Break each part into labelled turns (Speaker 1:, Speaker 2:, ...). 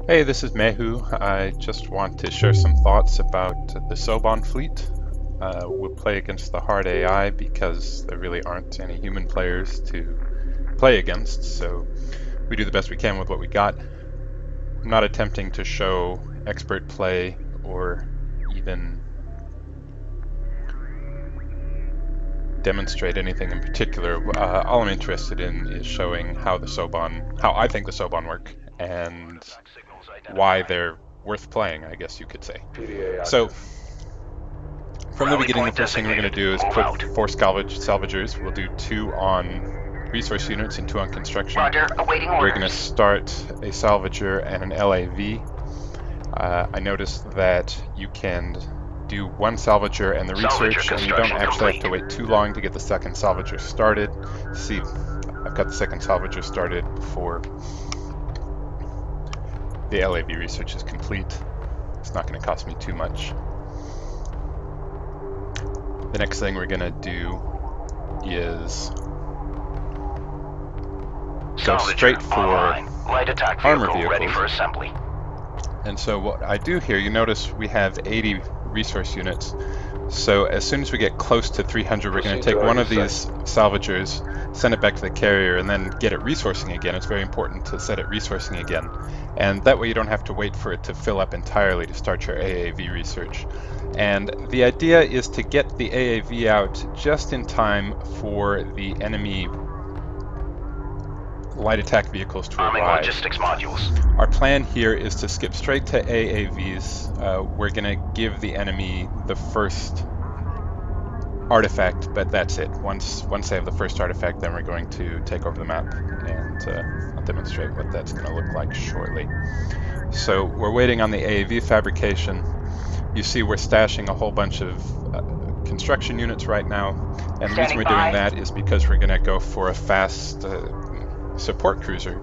Speaker 1: Hey, this is Mehu. I just want to share some thoughts about the Soban fleet. We'll play against the hard AI because there really aren't any human players to play against, so we do the best we can with what we got. I'm not attempting to show expert play or even demonstrate anything in particular. All I'm interested in is showing how I think the Soban work, and why they're worth playing, I guess you could say. So, from the beginning, the first thing we're going to do is put 4 salvagers. We'll do 2 on resource units and 2 on construction. We're going to start a salvager and an LAV. I noticed that you can do 1 salvager and the research, and you don't actually have to wait too long to get the second salvager started. See, I've got the second salvager started before the LAV research is complete. It's not going to cost me too much. The next thing we're going to do is go straight for armor vehicles. And so what I do here, you notice we have 80 resource units. So as soon as we get close to 300, we're going to take one of these salvagers, send it back to the carrier, and then get it resourcing again. It's very important to set it resourcing again. And that way you don't have to wait for it to fill up entirely to start your AAV research. And the idea is to get the AAV out just in time for the enemy light attack vehicles to arrive.
Speaker 2: Logistics modules.
Speaker 1: Our plan here is to skip straight to AAVs. We're going to give the enemy the first artifact, but that's it. Once they have the first artifact, then we're going to take over the map, and I'll demonstrate what that's going to look like shortly. So we're waiting on the AAV fabrication. You see we're stashing a whole bunch of construction units right now, and the reason we're doing that is because we're going to go for a fast support cruiser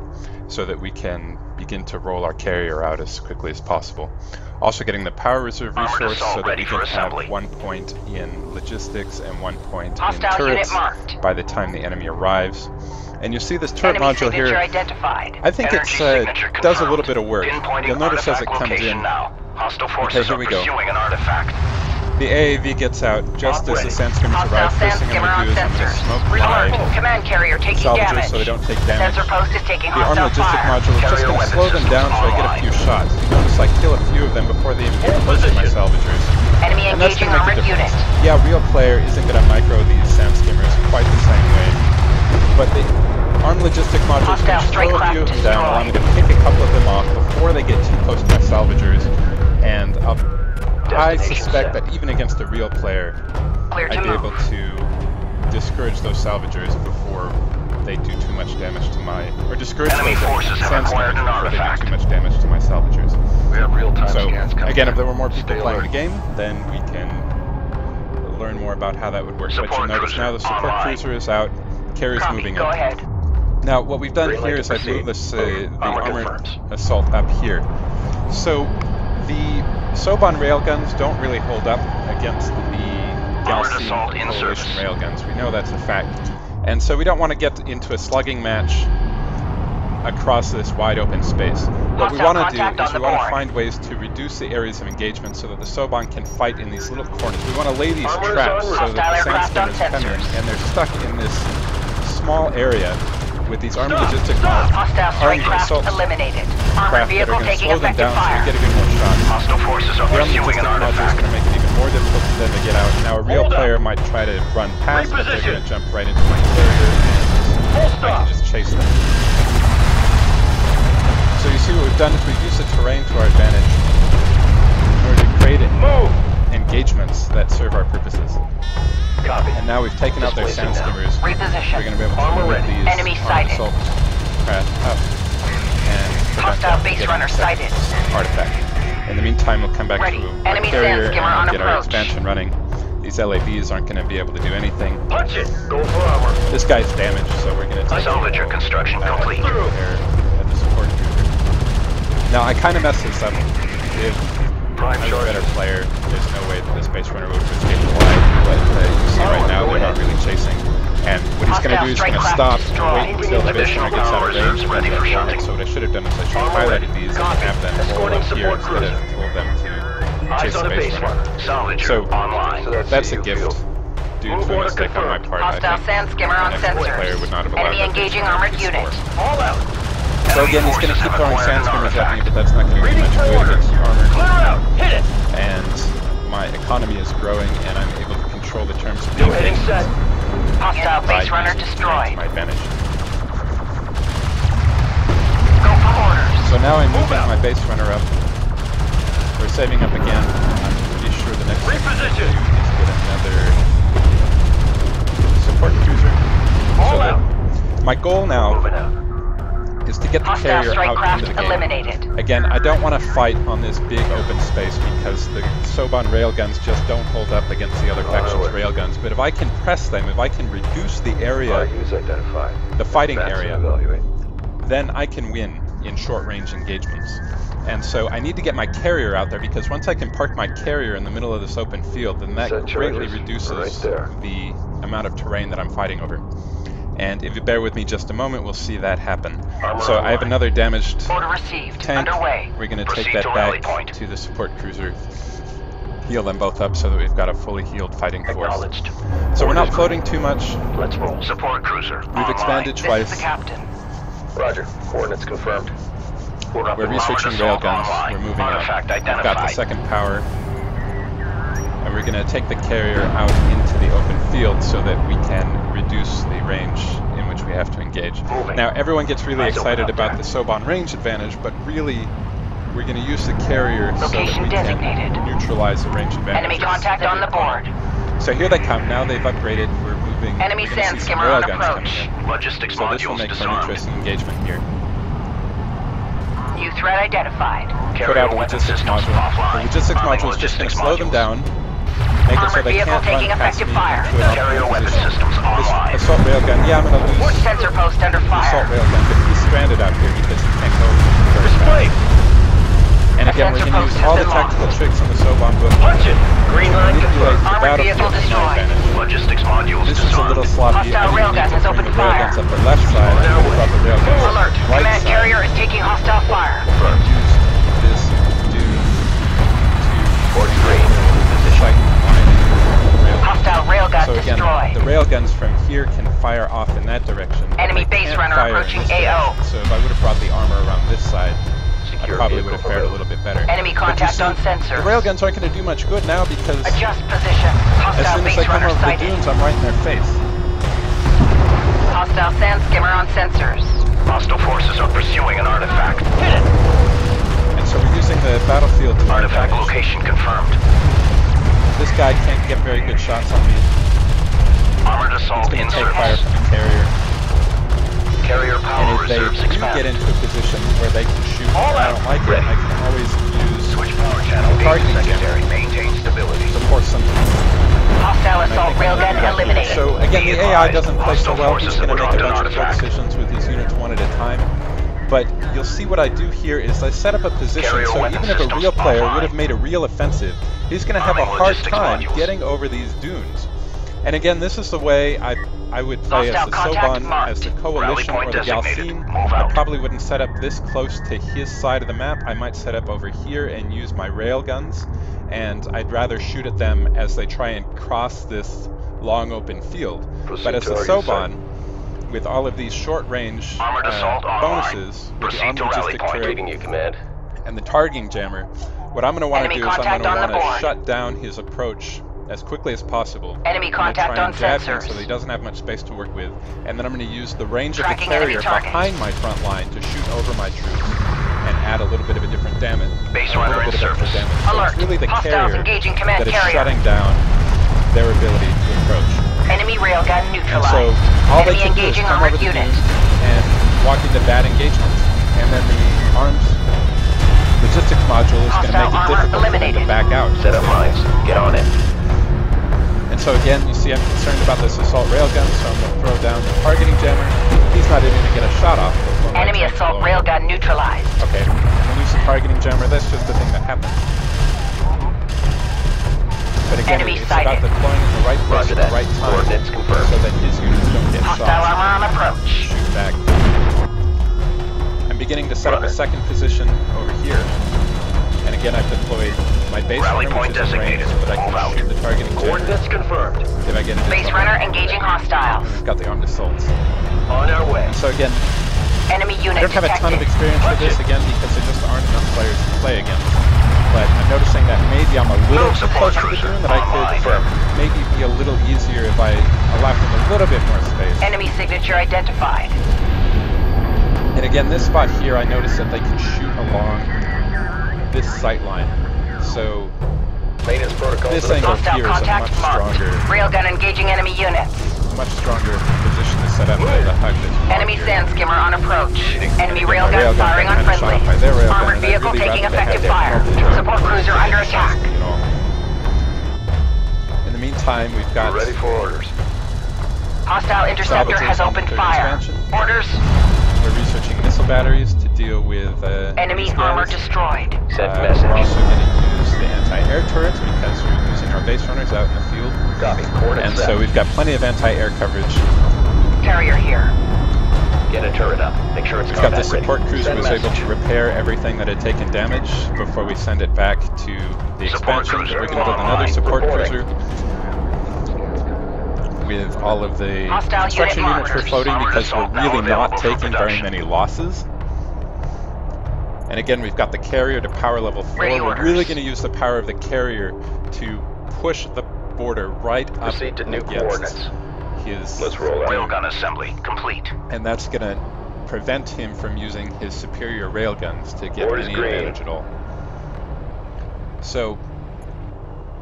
Speaker 1: so that we can begin to roll our carrier out as quickly as possible. Also getting the power reserve resource so that we can have 1 point in logistics and 1 point in turrets by the time the enemy arrives. And you see this turret module here. I think it does a little bit of work. You'll notice as it comes in. Okay, here we go. The AAV gets out just as the sandskimmers arrive. First thing I'm going to do is I'm going to smoke my salvagers so they don't take damage. The armed logistic module is just going to slow them down so I get a few shots. You notice I kill a few of them before they even get close to my salvagers. And that's going to make a difference. Yeah, real player isn't going to micro these sandskimmers quite the same way. But the armed logistic module is going to slow a few of them down, or I'm going to pick a couple of them off before they get too close to my salvagers. And I suspect that even against a real player, I'd be able to discourage those salvagers before they do too much damage to my, or discourage those sandskimmers before they do too much damage to my salvagers. So again, if there were more people playing the game, then we can learn more about how that would work. But you'll notice now the support cruiser is out, carrier's moving in. Now what we've done here is I've moved the armored assault up here. So the Soban railguns don't really hold up against the Gaalsien coalition railguns. We know that's a fact. And so we don't want to get into a slugging match across this wide open space. What we want to do is we want to find ways to reduce the areas of engagement so that the Soban can fight in these little corners. We want to lay these traps so that the sandskimmers come in and they're stuck in this small area with these armed logistic armed assault craft that are going to slow them down so we get a good more shot. The armed logistic module is going to make it even more difficult for them to get out. Now a real player might try to run past, but they're going to jump right into my carrier and I can just chase them. So you see what we've done is we've used the terrain to our advantage in order to create engagements that serve our purposes. And now we've taken out their sandskimmers. We're going to be able to move these armed assault craft up and
Speaker 2: hostile base runner sighted.
Speaker 1: Artifact. In the meantime, we'll come back to our carrier and get our expansion running. These LAVs aren't going to be able to do anything.
Speaker 2: Punch it. Go for armor.
Speaker 1: This guy's damaged, so we're going to take
Speaker 2: salvager construction complete.
Speaker 1: There at the support cruiser. Now I kind of messed this up. If I was a better player, there's no way that this base runner would have escaped alive, but you see right now they're not really chasing. And what he's going to do is going to stop, wait until the base runner gets out of range, and then run it. So what I should have done is I should have highlighted these and have them roll up here instead of told them to chase the base runner. So that's a gift. Due to a mistake on my part,
Speaker 2: Hostile sand skimmer on
Speaker 1: I think the
Speaker 2: sensors.
Speaker 1: player would not have allowed
Speaker 2: Enemy
Speaker 1: that to
Speaker 2: engaging
Speaker 1: be
Speaker 2: armored unit.
Speaker 3: All out.
Speaker 1: So again, he's going to keep throwing sand skimmers at me, but that's not going to do much good against the armor.
Speaker 3: Clear out. Hit it.
Speaker 1: And my economy is growing, and I'm able to control the terms of the
Speaker 3: New hitting set.
Speaker 2: Hostile
Speaker 1: by
Speaker 2: base runner
Speaker 1: using
Speaker 2: destroyed.
Speaker 1: to my advantage.
Speaker 2: Go for orders.
Speaker 1: So now I'm moving my base runner up. We're saving up again. I'm pretty sure the next thing I'm going to do is get another support cruiser. So that my goal now is to get the
Speaker 2: Hostile
Speaker 1: carrier
Speaker 2: strike
Speaker 1: out
Speaker 2: craft
Speaker 1: into the game.
Speaker 2: eliminated.
Speaker 1: Again, I don't want to fight on this big open space because the Soban railguns just don't hold up against the other faction's railguns. But if I can press them, if I can reduce the area, the fighting area, then I can win in short-range engagements. And so I need to get my carrier out there because once I can park my carrier in the middle of this open field, then that greatly reduces the amount of terrain that I'm fighting over. And if you bear with me just a moment, we'll see that happen. So I have another damaged
Speaker 2: Order received.
Speaker 1: tank.
Speaker 2: Underway.
Speaker 1: We're going to take that back to the support cruiser, heal them both up so that we've got a fully healed fighting force. So we're not floating too much.
Speaker 3: Let's roll.
Speaker 2: Support cruiser.
Speaker 1: We've expanded
Speaker 2: This
Speaker 1: twice.
Speaker 2: is the captain.
Speaker 3: Roger. Coordinates confirmed.
Speaker 1: We're researching railguns. We're moving up. We've got the second power. And we're going to take the carrier out into the open field so that we can reduce the range in which we have to engage. Now, everyone gets really excited about the Soban range advantage, but really, we're going to use the carrier so that
Speaker 2: Location
Speaker 1: we
Speaker 2: designated.
Speaker 1: can neutralize the range advantage.
Speaker 2: Enemy contact on the board.
Speaker 1: So here they come. Now they've upgraded. We're moving.
Speaker 2: Enemy
Speaker 1: we're gonna
Speaker 2: sand
Speaker 1: see some
Speaker 2: skimmer on
Speaker 1: railguns coming
Speaker 2: approach.
Speaker 1: in.
Speaker 2: Logistics
Speaker 1: So this will make for an interesting engagement here.
Speaker 2: New threat identified.
Speaker 1: Put out a logistics module. The logistics module is just going to slow them down, make it so they can't run past me into an optimal position. This assault railgun, yeah, I'm going to lose
Speaker 2: Sensor post under
Speaker 1: the
Speaker 2: fire.
Speaker 1: assault railgun, but he's stranded out here because he can't go very fast. And again, we're going to use all the tactical tricks in the Soban book to
Speaker 3: Punch it. Green line
Speaker 1: manipulate
Speaker 3: confirmed.
Speaker 1: the
Speaker 2: Armored vehicle
Speaker 1: battlefield to my
Speaker 2: destroyed.
Speaker 1: advantage.
Speaker 2: Logistics modules
Speaker 1: This is a little sloppy.
Speaker 2: Hostile
Speaker 1: I didn't
Speaker 2: railgun
Speaker 1: need to
Speaker 2: has
Speaker 1: bring
Speaker 2: opened
Speaker 1: the
Speaker 2: fire.
Speaker 1: railguns up the left side. I would have brought the railguns up
Speaker 2: Alert.
Speaker 1: the right
Speaker 2: Command
Speaker 1: side.
Speaker 2: carrier is taking hostile fire.
Speaker 1: And used this dune to fight my railgun.
Speaker 2: Hostile railgun
Speaker 1: So again,
Speaker 2: destroyed.
Speaker 1: the railguns from here can fire off in that direction. but
Speaker 2: Enemy
Speaker 1: they
Speaker 2: base
Speaker 1: can't
Speaker 2: runner
Speaker 1: fire in
Speaker 2: approaching
Speaker 1: this
Speaker 2: AO.
Speaker 1: direction. So if I would have brought the armor around this side, I probably would have fared a little bit better.
Speaker 2: Enemy
Speaker 1: But you
Speaker 2: contact
Speaker 1: see,
Speaker 2: on sensors.
Speaker 1: the railguns aren't going to do much good now because
Speaker 2: Adjust position.
Speaker 1: as
Speaker 2: Hostile
Speaker 1: soon as
Speaker 2: base
Speaker 1: I come
Speaker 2: runner
Speaker 1: over the
Speaker 2: sighted.
Speaker 1: dunes, I'm right in their face.
Speaker 2: Hostile sand skimmer on sensors. Hostile forces are pursuing an artifact.
Speaker 3: Hit it.
Speaker 1: And so we're using the battlefield to my
Speaker 2: Artifact
Speaker 1: advantage.
Speaker 2: location confirmed.
Speaker 1: This guy can't get very good shots on me.
Speaker 2: Armored
Speaker 1: He's
Speaker 2: assault
Speaker 1: going
Speaker 2: in
Speaker 1: to take fire
Speaker 2: service.
Speaker 1: from the carrier.
Speaker 2: Carrier
Speaker 1: And
Speaker 2: power
Speaker 1: if they
Speaker 2: reserves
Speaker 1: do get
Speaker 2: expanded.
Speaker 1: into a position where they can shoot and I don't like it, I can always use
Speaker 2: Switch power channel
Speaker 1: targeting
Speaker 2: secondary. Maintain stability.
Speaker 1: to force something.
Speaker 2: Hostile
Speaker 1: And I
Speaker 2: assault
Speaker 1: think I'm
Speaker 2: railgun
Speaker 1: gonna do that.
Speaker 2: eliminated.
Speaker 1: So again, the AI doesn't play so
Speaker 2: Hostile
Speaker 1: well. He's
Speaker 2: forces
Speaker 1: going to make a
Speaker 2: dropped
Speaker 1: bunch
Speaker 2: an
Speaker 1: of quick
Speaker 2: artifact.
Speaker 1: decisions with his units one at a time. But you'll see what I do here is I set up a position
Speaker 2: Carrier
Speaker 1: so
Speaker 2: weapon
Speaker 1: even if a
Speaker 2: systems
Speaker 1: real player
Speaker 2: offline.
Speaker 1: would have made a real offensive, he's going to have a
Speaker 2: Arming
Speaker 1: hard
Speaker 2: logistics
Speaker 1: time
Speaker 2: modules.
Speaker 1: getting over these dunes. And again, this is the way I would play as
Speaker 2: Hostile
Speaker 1: the
Speaker 2: contact
Speaker 1: Soban,
Speaker 2: marked.
Speaker 1: as the
Speaker 2: Rally
Speaker 1: Coalition,
Speaker 2: point
Speaker 1: or the
Speaker 2: designated.
Speaker 1: Gaalsien.
Speaker 2: Move
Speaker 1: I
Speaker 2: out.
Speaker 1: probably wouldn't set up this close to his side of the map. I might set up over here and use my rail guns, and I'd rather shoot at them as they try and cross this long open field. But as the Soban, with all of these short-range
Speaker 2: Armored assault online.
Speaker 1: bonuses, with the
Speaker 2: Proceed
Speaker 1: armed
Speaker 2: to rally
Speaker 1: logistic
Speaker 2: point.
Speaker 1: turret
Speaker 3: Reading you, command.
Speaker 1: and the targeting jammer, what I'm going to want to
Speaker 2: Enemy
Speaker 1: do is I'm going
Speaker 2: contact
Speaker 1: to
Speaker 2: on
Speaker 1: want
Speaker 2: the
Speaker 1: to
Speaker 2: board.
Speaker 1: shut down his approach as quickly as possible.
Speaker 2: Enemy
Speaker 1: I'm gonna
Speaker 2: contact
Speaker 1: try
Speaker 2: on
Speaker 1: and jab him
Speaker 2: sensors.
Speaker 1: so that he doesn't have much space to work with, and then I'm going to use the range
Speaker 2: Tracking
Speaker 1: of the
Speaker 2: enemy
Speaker 1: carrier
Speaker 2: target.
Speaker 1: behind my front line to shoot over my troops and add a little bit of a different damage.
Speaker 2: Base
Speaker 1: a
Speaker 2: runner
Speaker 1: little
Speaker 2: in
Speaker 1: bit of extra
Speaker 2: service.
Speaker 1: damage. So
Speaker 2: Alert.
Speaker 1: it's really the
Speaker 2: Hostiles
Speaker 1: carrier
Speaker 2: engaging command
Speaker 1: that is
Speaker 2: carrier.
Speaker 1: shutting down their ability to approach.
Speaker 2: Enemy railgun
Speaker 1: And
Speaker 2: neutralized.
Speaker 1: so all they
Speaker 2: Enemy
Speaker 1: can do is
Speaker 2: engaging
Speaker 1: come
Speaker 2: armored
Speaker 1: over the
Speaker 2: unit.
Speaker 1: dunes and walk into bad engagements. And then the arms logistics module is going to make it
Speaker 2: Hostile armor
Speaker 1: difficult for them to
Speaker 2: eliminated.
Speaker 1: back out.
Speaker 3: Set up mines. Get on it.
Speaker 1: And so again, you see I'm concerned about this assault railgun, so I'm going to throw down the targeting jammer. He's not even going to get a shot off before my
Speaker 2: Enemy
Speaker 1: tank
Speaker 2: assault
Speaker 1: blows.
Speaker 2: railgun neutralized.
Speaker 1: Okay, I'm going to use the targeting jammer. That's just the thing that happens. But But again,
Speaker 2: Enemy
Speaker 1: it's
Speaker 2: sighted.
Speaker 1: about deploying in the right place at the right time
Speaker 3: Coordinates confirmed.
Speaker 1: so that his units don't get
Speaker 2: Hostile
Speaker 1: shot.
Speaker 2: armor on approach.
Speaker 1: Shoot back. I'm beginning to set up a second position over here. And again, I've deployed my base
Speaker 2: Rally
Speaker 1: runner,
Speaker 2: point
Speaker 1: which is in range,
Speaker 2: designated.
Speaker 1: so that I
Speaker 2: Move out.
Speaker 1: can shoot the targeting jammer
Speaker 3: Coordinates confirmed.
Speaker 1: if I get into
Speaker 2: Base
Speaker 1: trouble.
Speaker 2: runner engaging hostiles.
Speaker 1: We've got the armed assaults.
Speaker 3: On our way.
Speaker 1: So again,
Speaker 2: Enemy
Speaker 1: I
Speaker 2: unit
Speaker 1: don't have a ton of
Speaker 2: detected.
Speaker 1: experience with this again because there just aren't enough players to play against. But I'm noticing that maybe I'm a little
Speaker 2: Move
Speaker 1: too
Speaker 2: support
Speaker 1: close to the
Speaker 2: cruiser
Speaker 1: dune, that I
Speaker 2: online.
Speaker 1: could maybe be a little easier if I allowed him a little bit more space.
Speaker 2: Enemy signature identified.
Speaker 1: And again, this spot here, I noticed that they can shoot along this sight line. So
Speaker 3: Maintenance protocol.
Speaker 1: this
Speaker 3: for the
Speaker 1: angle
Speaker 2: Hostile
Speaker 1: here is a
Speaker 2: contact
Speaker 1: much
Speaker 2: marked.
Speaker 1: stronger,
Speaker 2: Railgun engaging enemy units.
Speaker 1: position to set up than the HUD that's
Speaker 2: Enemy
Speaker 1: here.
Speaker 2: sand skimmer on approach. Enemy
Speaker 1: My
Speaker 2: railgun firing on
Speaker 1: got kinda shot
Speaker 2: friendly.
Speaker 1: up by their railgun,
Speaker 2: Armored
Speaker 1: and I'd
Speaker 2: vehicle
Speaker 1: really
Speaker 2: taking
Speaker 1: rather they had
Speaker 2: effective
Speaker 1: their
Speaker 2: fire.
Speaker 1: multi-gun
Speaker 2: Support cruiser under attack.
Speaker 1: You know. In the meantime, we've got
Speaker 3: Ready for orders.
Speaker 2: Hostile interceptor
Speaker 1: salvages
Speaker 2: has
Speaker 1: on the
Speaker 2: opened
Speaker 1: third
Speaker 2: fire.
Speaker 1: expansion.
Speaker 2: Orders.
Speaker 1: We're researching missile batteries to deal with
Speaker 2: Enemy
Speaker 1: these
Speaker 2: armor
Speaker 1: guys.
Speaker 2: destroyed.
Speaker 3: Send
Speaker 1: We're
Speaker 3: message.
Speaker 1: also going to use the anti-air turrets because we're using our base runners out in the field.
Speaker 3: Copy. Coordinates
Speaker 1: And
Speaker 3: set.
Speaker 1: so we've got plenty of anti-air coverage.
Speaker 2: Carrier here.
Speaker 3: Get a turret up. Make sure it's
Speaker 1: We've got the
Speaker 3: combat ready.
Speaker 1: support cruiser
Speaker 3: Send
Speaker 1: was able
Speaker 3: message.
Speaker 1: to repair everything that had taken damage before we send it back to the
Speaker 2: Support
Speaker 1: expansion.
Speaker 2: cruiser
Speaker 1: We're going to build another
Speaker 2: online.
Speaker 1: support
Speaker 3: Reporting.
Speaker 1: cruiser with all of the
Speaker 2: Hostile
Speaker 1: construction
Speaker 2: unit
Speaker 1: units we're
Speaker 2: marked.
Speaker 1: floating
Speaker 2: Armored
Speaker 1: because we're
Speaker 2: assault now
Speaker 1: really not
Speaker 2: available for
Speaker 1: taking very
Speaker 2: production.
Speaker 1: many losses. And again, we've got the carrier to power level 4.
Speaker 2: Ready
Speaker 1: We're
Speaker 2: orders.
Speaker 1: really going to use the power of the carrier to push the border right up
Speaker 3: Proceed to new
Speaker 1: against
Speaker 3: coordinates.
Speaker 1: his
Speaker 3: Let's roll out.
Speaker 2: Railgun assembly complete.
Speaker 1: and that's going to prevent him from using his superior railguns to get
Speaker 3: Orders
Speaker 1: any
Speaker 3: green.
Speaker 1: advantage at all. So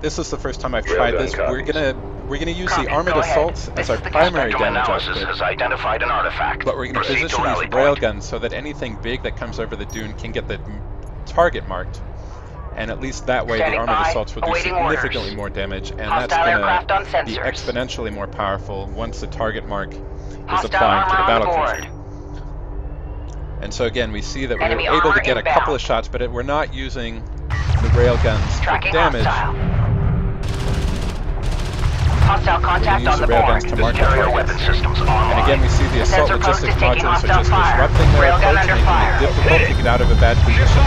Speaker 1: this is the first time I've tried
Speaker 3: Railgun
Speaker 1: this.
Speaker 3: copies.
Speaker 1: We're gonna use
Speaker 2: Copy.
Speaker 1: the armored
Speaker 2: Go ahead.
Speaker 1: assaults as
Speaker 2: This
Speaker 1: our
Speaker 2: is the
Speaker 1: primary
Speaker 2: spectrum
Speaker 1: damage
Speaker 2: analysis
Speaker 1: output,
Speaker 2: has identified an artifact.
Speaker 1: but we're going to
Speaker 2: Proceed
Speaker 1: position
Speaker 2: to
Speaker 1: these
Speaker 2: rally point.
Speaker 1: railguns so that anything big that comes over the dune can get the target marked. And at least that way
Speaker 2: Standing
Speaker 1: the armored
Speaker 2: by,
Speaker 1: assaults will do
Speaker 2: awaiting
Speaker 1: significantly
Speaker 2: orders.
Speaker 1: more damage, and
Speaker 2: Hostile
Speaker 1: that's
Speaker 2: aircraft on
Speaker 1: going to be
Speaker 2: sensors.
Speaker 1: exponentially more powerful once the target mark is
Speaker 2: Hostile
Speaker 1: applied to the
Speaker 2: armor on
Speaker 1: battle
Speaker 2: board.
Speaker 1: cruiser. And so again, we see that we
Speaker 2: Enemy
Speaker 1: were able to
Speaker 2: armor
Speaker 1: get a
Speaker 2: inbound.
Speaker 1: couple of shots, but we're not using the railguns for
Speaker 2: Tracking
Speaker 1: damage.
Speaker 2: hostile. Hostile contact
Speaker 1: use
Speaker 2: on
Speaker 1: the
Speaker 2: the
Speaker 1: railguns
Speaker 2: board.
Speaker 1: to mark the
Speaker 2: Carrier
Speaker 1: targets.
Speaker 2: weapon systems online.
Speaker 1: And again, we see the assault
Speaker 2: sensor post
Speaker 1: logistics
Speaker 2: is taking
Speaker 1: modules are
Speaker 2: hostile
Speaker 1: just
Speaker 2: fire.
Speaker 1: disrupting their
Speaker 2: Railgun
Speaker 1: approach,
Speaker 2: under
Speaker 1: making
Speaker 2: fire.
Speaker 1: it difficult to get out of a bad position.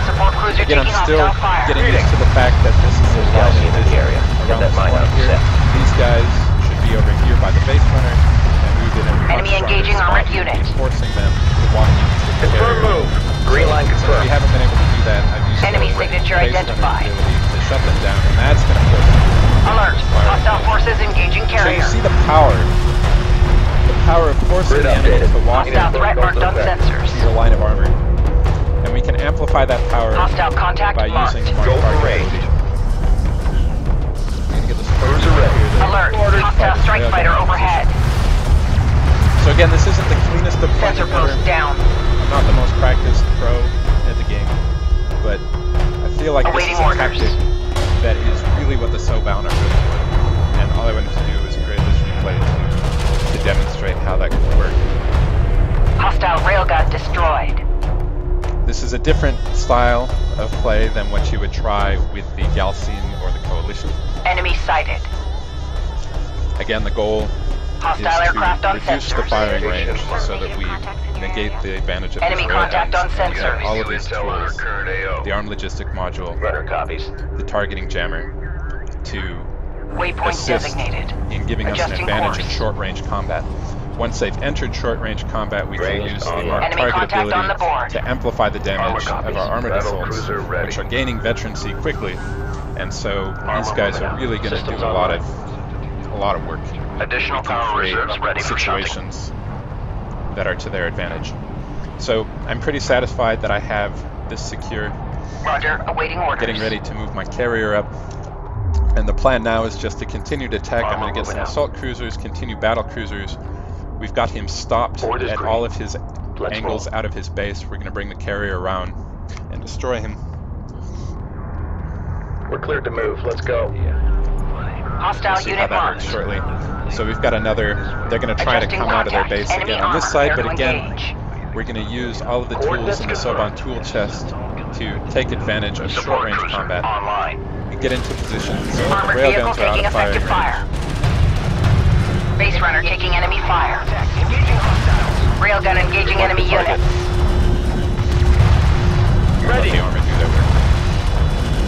Speaker 2: Support cruiser
Speaker 1: Again, I'm
Speaker 2: taking
Speaker 1: still
Speaker 2: hostile fire.
Speaker 1: getting used to the fact that this is a line
Speaker 3: Gaalsien
Speaker 1: of
Speaker 3: in the
Speaker 1: vision
Speaker 3: area. Get
Speaker 1: around
Speaker 3: that
Speaker 1: this
Speaker 3: mine
Speaker 1: point
Speaker 3: up
Speaker 1: here.
Speaker 3: set.
Speaker 1: These guys should be over here by the base runner and move in a much
Speaker 2: Enemy
Speaker 1: stronger
Speaker 2: engaging
Speaker 1: spot
Speaker 2: armored
Speaker 1: to
Speaker 2: unit.
Speaker 1: be forcing them to walk into the
Speaker 3: Confirm
Speaker 1: carrier.
Speaker 3: move. Green line
Speaker 1: Since we
Speaker 3: confirmed.
Speaker 1: haven't been able to do that, I've used
Speaker 2: Enemy
Speaker 1: the
Speaker 2: signature
Speaker 1: base
Speaker 2: identified.
Speaker 1: runner's ability to shut them down, and that's going to force them
Speaker 2: Alert.
Speaker 1: to fire
Speaker 2: Hostile
Speaker 1: again.
Speaker 2: forces engaging
Speaker 1: So you
Speaker 2: carrier.
Speaker 1: see the power of forcing
Speaker 3: Grid
Speaker 1: the enemy
Speaker 3: updated.
Speaker 1: to walk
Speaker 2: Hostile
Speaker 1: into
Speaker 2: threat marked on sensors.
Speaker 1: your line of armor. And we can amplify that power
Speaker 2: Hostile contact
Speaker 1: by
Speaker 2: marked.
Speaker 1: using mark
Speaker 3: Go for
Speaker 1: target
Speaker 3: range.
Speaker 1: ability. I'm gonna get this
Speaker 3: Cruiser ready.
Speaker 2: Alert.
Speaker 1: Orders by
Speaker 2: Hostile
Speaker 1: the
Speaker 2: strike
Speaker 1: railgun
Speaker 2: fighter
Speaker 1: position.
Speaker 2: overhead.
Speaker 1: So again, this isn't the cleanest
Speaker 2: Sensor
Speaker 1: deployment
Speaker 2: post
Speaker 1: ever.
Speaker 2: down.
Speaker 1: I'm not the most practiced pro at the game, but I feel like
Speaker 2: Awaiting
Speaker 1: this is a
Speaker 2: orders.
Speaker 1: tactic that is really what the Soban are good for. And all I wanted to do was create this replay to demonstrate how that could work.
Speaker 2: Hostile railgun destroyed.
Speaker 1: This is a different style of play than what you would try with the Gaalsien or the Coalition.
Speaker 2: Enemy sighted.
Speaker 1: Again, the goal
Speaker 2: Hostile
Speaker 1: is
Speaker 2: aircraft
Speaker 1: to
Speaker 2: on
Speaker 1: reduce the
Speaker 2: sensors.
Speaker 1: firing range so that we negate the advantage of
Speaker 2: Enemy
Speaker 1: these
Speaker 2: contact
Speaker 1: railguns.
Speaker 2: on sensors.
Speaker 1: All of these tools, the armed logistic module,
Speaker 3: Runner copies.
Speaker 1: the targeting jammer, to
Speaker 2: Waypoint
Speaker 1: assist
Speaker 2: designated.
Speaker 1: in giving us an
Speaker 2: Adjusting
Speaker 1: advantage in
Speaker 2: course.
Speaker 1: short-range combat. Once they've entered short-range combat, we can
Speaker 3: Range
Speaker 1: use the
Speaker 3: online.
Speaker 1: marked
Speaker 2: Enemy
Speaker 1: target
Speaker 2: contact on the
Speaker 1: ability
Speaker 2: board.
Speaker 1: to amplify the damage
Speaker 3: Armor
Speaker 1: of our
Speaker 3: copies.
Speaker 1: armored
Speaker 3: Battle
Speaker 1: assaults,
Speaker 3: cruiser ready.
Speaker 1: which are gaining veterancy quickly. And so these guys are really going to do
Speaker 3: Systems
Speaker 1: a lot of work.
Speaker 2: Additional
Speaker 1: We can
Speaker 2: power
Speaker 1: create
Speaker 2: reserves ready for shunting.
Speaker 1: situations that are to their advantage. So I'm pretty satisfied that I have this secure.
Speaker 2: Roger. Awaiting orders.
Speaker 1: Getting ready to move my carrier up. And the plan now is just to continue to attack. I'm going to get some assault cruisers, continue battle cruisers. We've got him stopped
Speaker 3: Orders
Speaker 1: at
Speaker 3: green.
Speaker 1: all of his
Speaker 3: Let's
Speaker 1: angles
Speaker 3: roll.
Speaker 1: out of his base. We're going to bring the carrier around and destroy him.
Speaker 3: We're cleared to move. Let's go.
Speaker 2: Hostile
Speaker 1: We'll see how
Speaker 2: unit
Speaker 1: that works
Speaker 2: marked.
Speaker 1: shortly. So we've got another, they're going to try to
Speaker 2: Adjusting
Speaker 1: come out of their
Speaker 2: contact.
Speaker 1: base
Speaker 2: Enemy
Speaker 1: again on this
Speaker 2: armor.
Speaker 1: side,
Speaker 2: Prepare
Speaker 1: but
Speaker 2: to
Speaker 1: again,
Speaker 2: engage.
Speaker 1: we're going to use all of the tools
Speaker 3: Coordinates
Speaker 1: in the
Speaker 3: confirmed.
Speaker 1: Soban tool chest to take advantage of
Speaker 2: Support
Speaker 1: short-range
Speaker 2: cruiser
Speaker 1: combat.
Speaker 2: online.
Speaker 1: We get into positions so the
Speaker 4: Armored vehicle
Speaker 1: railguns are out
Speaker 4: taking
Speaker 1: of firing
Speaker 4: effective fire.
Speaker 1: range.
Speaker 4: Base runner taking enemy fire.
Speaker 2: Engaging hostiles.
Speaker 4: Railgun engaging enemy units.
Speaker 2: Ready.
Speaker 1: Let the armor do their work.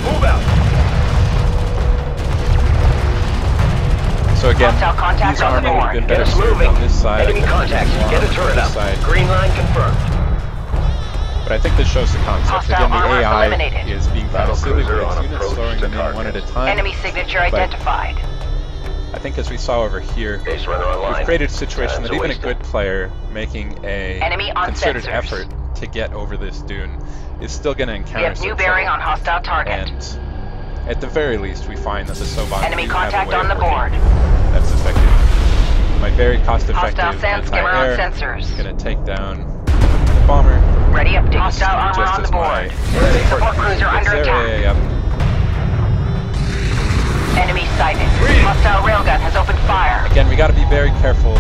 Speaker 2: Move out.
Speaker 1: So again,
Speaker 4: Hostile contact
Speaker 1: these
Speaker 4: on the
Speaker 1: armor would have
Speaker 4: board.
Speaker 1: been
Speaker 3: Get
Speaker 1: better
Speaker 3: us
Speaker 1: served
Speaker 3: moving.
Speaker 1: on this side.
Speaker 3: Enemy contact. Get a turret
Speaker 1: this
Speaker 3: up.
Speaker 1: side.
Speaker 3: Green line confirmed.
Speaker 1: But I think this shows the concept.
Speaker 4: Hostile
Speaker 1: Again, the
Speaker 4: armor
Speaker 1: AI
Speaker 4: eliminated.
Speaker 1: is being kind of silly with
Speaker 3: Battlecruiser
Speaker 1: its
Speaker 3: on
Speaker 1: units,
Speaker 3: approach
Speaker 1: slowing
Speaker 3: to
Speaker 1: them in
Speaker 3: target.
Speaker 1: one at a time.
Speaker 4: Enemy signature
Speaker 1: But
Speaker 4: identified.
Speaker 1: I think as we saw over here,
Speaker 3: Base runner online.
Speaker 1: we've created a situation
Speaker 3: Time's
Speaker 1: that even a
Speaker 3: wasted.
Speaker 1: good player making a
Speaker 4: Enemy on
Speaker 1: concerted
Speaker 4: sensors.
Speaker 1: effort to get over this dune is still going to
Speaker 4: We
Speaker 1: encounter
Speaker 4: have new
Speaker 1: some
Speaker 4: bearing on
Speaker 1: trouble.
Speaker 4: hostile target.
Speaker 1: And at the very least, we find that the Soban
Speaker 4: Enemy
Speaker 1: do have a
Speaker 4: contact
Speaker 1: way
Speaker 4: on
Speaker 1: of
Speaker 4: the
Speaker 1: working
Speaker 4: board.
Speaker 1: that's effective. My very cost-effective
Speaker 4: Hostile sand skimmer on
Speaker 1: anti-air
Speaker 4: sensors.
Speaker 1: is going to take down the bomber.
Speaker 4: Ready update.
Speaker 1: Just
Speaker 4: Hostile armor on
Speaker 1: as
Speaker 4: the
Speaker 1: my
Speaker 4: board. Support cruiser under
Speaker 1: gets their
Speaker 4: attack.
Speaker 1: AA up.
Speaker 4: Enemy sighted. Hostile railgun has opened fire.
Speaker 1: Again, we got to be very careful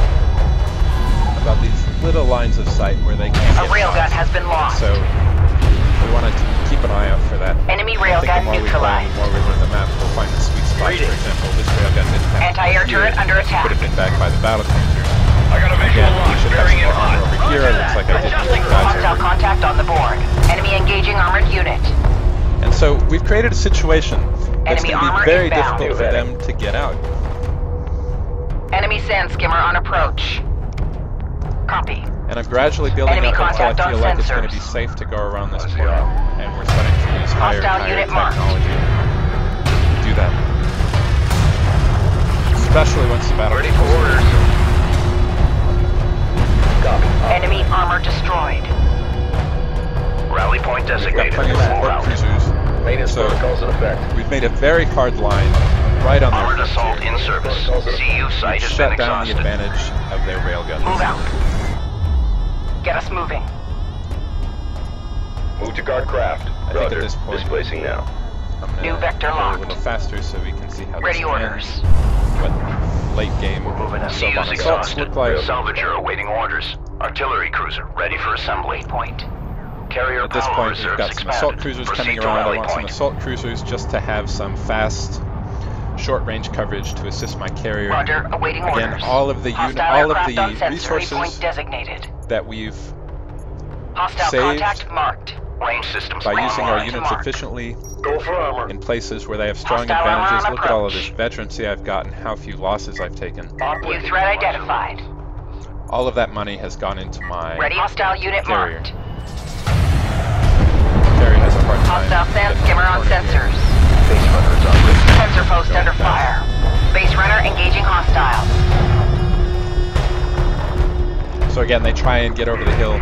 Speaker 1: about these little lines of sight where they can't
Speaker 4: A
Speaker 1: get
Speaker 4: railgun
Speaker 1: shots.
Speaker 4: has been lost.
Speaker 1: So we want to keep an eye out for that.
Speaker 4: Enemy
Speaker 1: I think
Speaker 4: railgun
Speaker 1: the more we play,
Speaker 4: neutralized.
Speaker 1: the more we learn the map, we'll find the sweet spots. For example, this railgun didn't have
Speaker 4: Anti-air
Speaker 1: here,
Speaker 4: turret under attack.
Speaker 1: Could have been backed by the battle cruisers.
Speaker 2: I got a visual
Speaker 1: Again, we
Speaker 2: launch
Speaker 1: should have
Speaker 2: bearing
Speaker 1: some
Speaker 2: in
Speaker 1: more armor
Speaker 2: hot.
Speaker 1: over here. It looks like I didn't
Speaker 2: Adjusting
Speaker 1: guys
Speaker 4: Hostile
Speaker 1: over.
Speaker 4: contact on the board. Enemy engaging armored unit.
Speaker 1: And so we've created a situation that's
Speaker 4: Enemy
Speaker 1: going to
Speaker 4: armor
Speaker 1: be very
Speaker 4: inbound.
Speaker 1: difficult for them to get out.
Speaker 4: Enemy sand skimmer on approach. Copy.
Speaker 1: And I'm gradually building
Speaker 4: Enemy
Speaker 1: up until I
Speaker 4: contact on
Speaker 1: feel like it's going to
Speaker 4: sensors.
Speaker 1: be safe to go around this corner. And we're starting to use higher and
Speaker 4: Hostile
Speaker 1: higher
Speaker 4: unit marked.
Speaker 1: technology to do that. Especially once the battle
Speaker 3: Ready for orders. Copy.
Speaker 4: Enemy armor destroyed.
Speaker 2: Rally point
Speaker 1: We've got
Speaker 2: designated.
Speaker 1: plenty of
Speaker 2: Move
Speaker 1: support
Speaker 2: out.
Speaker 1: cruisers.
Speaker 3: Maintenance
Speaker 1: So-
Speaker 3: protocols in effect.
Speaker 1: We've made a very hard line right on
Speaker 2: Armored
Speaker 1: their
Speaker 2: assault
Speaker 1: frontier.
Speaker 2: in service. CU site has
Speaker 1: Shut
Speaker 2: been
Speaker 1: down the
Speaker 2: exhausted.
Speaker 1: advantage of their railguns.
Speaker 4: Move out. Get us moving.
Speaker 3: Move to guard craft.
Speaker 1: I think at
Speaker 3: Roger.
Speaker 1: this point-
Speaker 3: Displacing now.
Speaker 1: I'm gonna
Speaker 4: New vector
Speaker 1: go a
Speaker 4: locked.
Speaker 1: little faster so we can see how
Speaker 4: Ready
Speaker 1: this
Speaker 4: orders.
Speaker 1: ends. What late game
Speaker 2: Moving as CU's
Speaker 1: assaults
Speaker 2: exhausted.
Speaker 1: look like.
Speaker 2: Salvager awaiting orders. Artillery cruiser ready for assembly.
Speaker 4: Point.
Speaker 2: Carrier
Speaker 1: At this
Speaker 2: power
Speaker 1: point, we've
Speaker 2: reserves
Speaker 1: got some
Speaker 2: expanded.
Speaker 1: assault cruisers
Speaker 2: Proceed
Speaker 1: coming
Speaker 2: to
Speaker 1: around. I
Speaker 2: rally
Speaker 1: want some
Speaker 2: point.
Speaker 1: assault cruisers just to have some fast, short-range coverage to assist my carrier.
Speaker 4: Roger, awaiting
Speaker 1: Again,
Speaker 4: orders.
Speaker 1: all of the
Speaker 4: Hostile
Speaker 1: all of
Speaker 4: aircraft on
Speaker 1: the
Speaker 4: sensor. Point
Speaker 1: resources
Speaker 4: designated.
Speaker 1: that we've
Speaker 4: Hostile
Speaker 1: saved
Speaker 4: contact marked.
Speaker 2: Range systems
Speaker 1: by using our
Speaker 2: online.
Speaker 1: units
Speaker 4: mark.
Speaker 1: efficiently
Speaker 3: Go for armor.
Speaker 1: in places where they have strong
Speaker 4: Hostile armor
Speaker 1: advantages.
Speaker 4: on
Speaker 1: Look at all of this
Speaker 4: approach.
Speaker 1: veterancy I've gotten, how few losses I've taken.
Speaker 4: New threat identified.
Speaker 1: All of that money has gone into my
Speaker 4: Ready. Hostile unit
Speaker 1: carrier.
Speaker 4: marked.
Speaker 1: Carrier has a hard time.
Speaker 4: Hostile sand
Speaker 1: getting
Speaker 4: skimmer
Speaker 1: the
Speaker 4: on
Speaker 1: corner here.
Speaker 4: sensors.
Speaker 3: Base runner is on route.
Speaker 4: Sensor post under fire. Base runner engaging hostiles.
Speaker 1: So again, they try and get over the hill.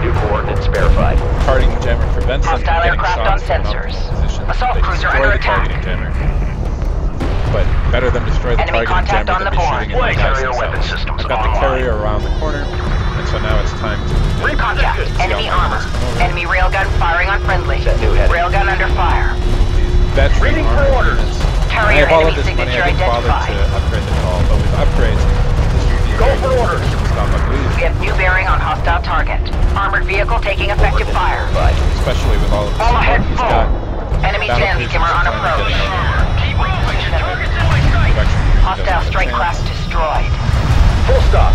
Speaker 3: New coordinates verified.
Speaker 1: Targeting jammer prevents them from
Speaker 4: Hostile
Speaker 1: getting
Speaker 4: aircraft
Speaker 1: shots
Speaker 4: on
Speaker 1: from an
Speaker 4: sensors.
Speaker 1: optimal position.
Speaker 4: Assault
Speaker 1: They
Speaker 4: cruiser
Speaker 1: destroy
Speaker 4: under
Speaker 1: the
Speaker 4: attack.
Speaker 1: targeting jammer. But better than destroy the
Speaker 4: Enemy
Speaker 1: targeting
Speaker 4: contact
Speaker 1: jammer
Speaker 4: on
Speaker 1: than
Speaker 4: the
Speaker 1: be
Speaker 4: board.
Speaker 1: shooting at the guys
Speaker 2: Carrier weapon
Speaker 1: themselves.
Speaker 2: systems
Speaker 1: I've got the
Speaker 2: online.
Speaker 1: carrier around the corner, and so now it's time to move in.
Speaker 4: Contact. Enemy armor. Enemy railgun firing on friendly.
Speaker 3: Set new heading.
Speaker 4: Railgun under fire.
Speaker 1: These veteran
Speaker 3: Reading for
Speaker 1: armored
Speaker 3: orders.
Speaker 1: units. I
Speaker 4: Carrier
Speaker 1: have all of
Speaker 4: enemy
Speaker 1: this money,
Speaker 4: signature
Speaker 1: I didn't bother
Speaker 4: identified.
Speaker 1: to upgrade them at all, but with upgrades, this will be a
Speaker 3: Go
Speaker 1: very
Speaker 3: for
Speaker 1: good
Speaker 3: orders.
Speaker 1: system to stop up
Speaker 4: We
Speaker 1: leads,
Speaker 4: have new bearing on hostile target. Armored vehicle taking effective fire.
Speaker 3: Verified.
Speaker 1: especially with all of the
Speaker 4: All
Speaker 1: support
Speaker 4: ahead
Speaker 1: he's
Speaker 4: full.
Speaker 1: got.
Speaker 4: Enemy
Speaker 1: Battle
Speaker 4: sand
Speaker 1: cruisers
Speaker 4: skimmer
Speaker 1: are
Speaker 4: on
Speaker 1: finally
Speaker 4: approach.
Speaker 1: getting over.
Speaker 2: Keep moving. Targets in my sight.
Speaker 1: Production usually
Speaker 4: Hostile
Speaker 1: doesn't have a
Speaker 4: strike
Speaker 1: chance.
Speaker 4: craft destroyed.
Speaker 3: Full stop.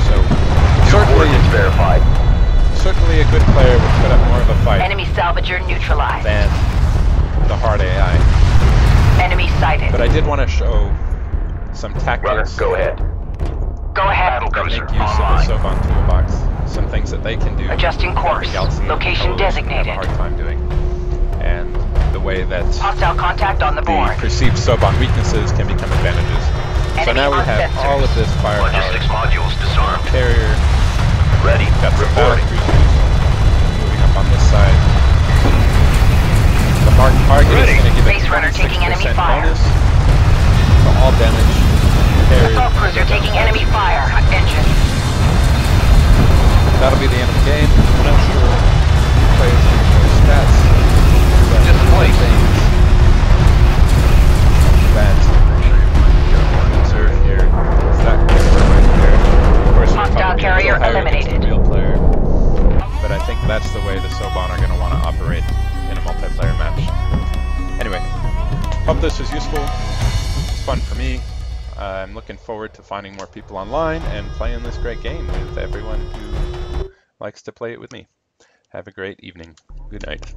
Speaker 1: So
Speaker 3: New
Speaker 1: certainly,
Speaker 3: coordinates verified.
Speaker 1: certainly a good player would put up more of a fight
Speaker 4: Enemy salvager neutralized.
Speaker 1: than the hard AI.
Speaker 4: Enemy sighted.
Speaker 1: But I did want to show some
Speaker 3: Runner,
Speaker 1: tactics
Speaker 3: go ahead.
Speaker 4: Go ahead.
Speaker 1: that make
Speaker 2: Cruiser
Speaker 1: use
Speaker 2: online.
Speaker 1: of the Soban toolbox. Some things that they can do.
Speaker 4: Adjusting course.
Speaker 1: Gaalsien
Speaker 4: Location
Speaker 1: controllers
Speaker 4: designated.
Speaker 1: have a hard time doing. And the way that
Speaker 4: Hostile contact on the
Speaker 1: the
Speaker 4: board.
Speaker 1: perceived Soban weaknesses can become advantages. So
Speaker 4: Enemy
Speaker 1: now we
Speaker 4: on
Speaker 1: have
Speaker 4: sensors.
Speaker 1: all of this firepower.
Speaker 2: Logistics modules disarmed.
Speaker 1: Carrier,
Speaker 2: Ready.
Speaker 1: got some battle
Speaker 2: Reporting.
Speaker 1: cruisers moving up on this side. The marked target
Speaker 2: Ready.
Speaker 1: is going to give
Speaker 4: Base
Speaker 1: it
Speaker 4: runner taking enemy
Speaker 1: 26%
Speaker 4: fire.
Speaker 1: bonus to all damage. Carrier,
Speaker 4: Assault cruiser taking enemy fire. Engine.
Speaker 1: that'll be the end of the game. I'm not sure who plays more stats. But
Speaker 2: Displaced.
Speaker 1: things that observe here is that quick right there. Of course, we're
Speaker 4: Hostile
Speaker 1: probably
Speaker 4: carrier
Speaker 1: a little higher against the
Speaker 4: eliminated.
Speaker 1: real player. But I think that's the way the Soban are going to want to operate in a multiplayer match. Anyway, hope this was useful. It's fun for me. I'm looking forward to finding more people online and playing this great game with everyone who likes to play it with me. Have a great evening. Good night.